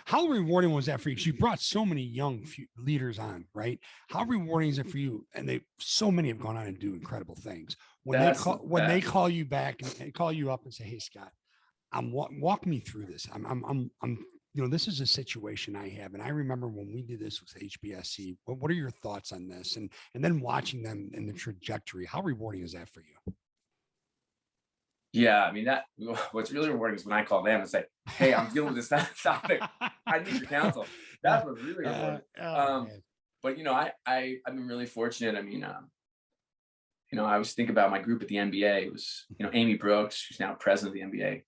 How rewarding was that for you? Because you brought so many young leaders on, right? How rewarding is it for you? And so many have gone on and do incredible things. When they call you back and they call you up and say, "Hey, Scott, walk me through this. This is a situation I have, and I remember when we did this with HBSC. What are your thoughts on this?" And then watching them in the trajectory. How rewarding is that for you? Yeah, I mean, what's really rewarding is when I call them and say, "Hey, I'm dealing with this topic. I need your counsel." That's what's really rewarding. But I've been really fortunate. I mean, I was thinking about my group at the NBA. It was, Amy Brooks, who's now president of the NBA.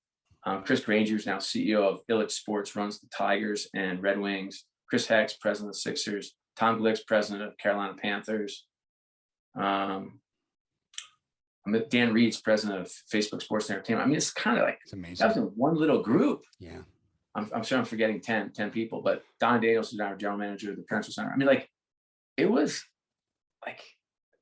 Chris Granger, who's now CEO of Illich Sports, runs the Tigers and Red Wings. Chris Hex, president of the Sixers. Tom Glick's president of Carolina Panthers. Dan Reed's president of Facebook Sports and Entertainment. I mean, it's kind of like, it's amazing. That was in one little group. Yeah. I'm sure I'm forgetting 10 people, but Don Daniels, who's our general manager of the Parental Center. I mean, it was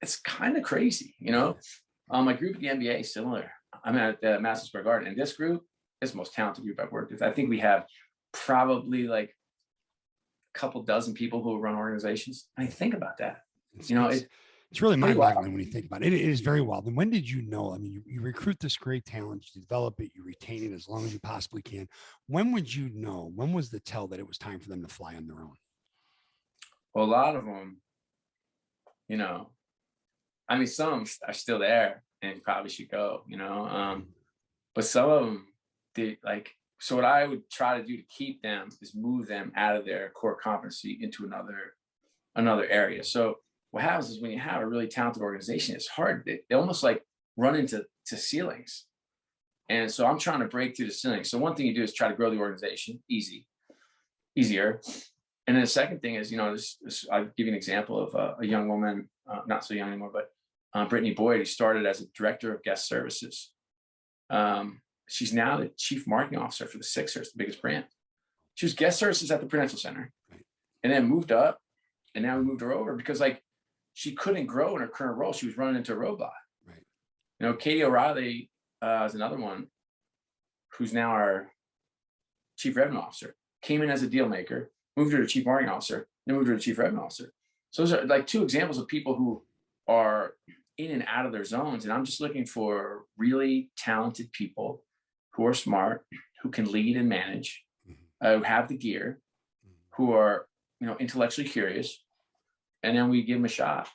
it's kind of crazy, My group at the NBA is similar. I'm at the Madison Square Garden, and this group is the most talented group I've worked with. I think we have probably a couple dozen people who run organizations. I mean, think about that. It's really mind-boggling when you think about it. It is very wild. And when did you know? I mean, you recruit this great talent, you develop it, you retain it as long as you possibly can. When would you know? When was the tell that it was time for them to fly on their own? Well, a lot of them, I mean, some are still there and probably should go, but some of them did so what I would try to do to keep them is move them out of their core competency into another area. So what happens is when you have a really talented organization, it's hard. They almost run into ceilings. And so I'm trying to break through the ceiling. So one thing you do is try to grow the organization easier. And then the second thing is, I'll give you an example of a young woman, not so young anymore, but Brittany Boyd, who started as a director of guest services. She's now the chief marketing officer for the Sixers, the biggest brand. She was guest services at the Prudential Center and then moved up. And now we moved her over because she couldn't grow in her current role. She was running into a roadblock. Right. Katie O'Reilly is another one who's now our chief revenue officer. Came in as a deal maker, moved her to chief marketing officer, then moved her to chief revenue officer. So those are two examples of people who are in and out of their zones. And I'm just looking for really talented people who are smart, who can lead and manage, who have the gear, who are, intellectually curious. And then we give them a shot.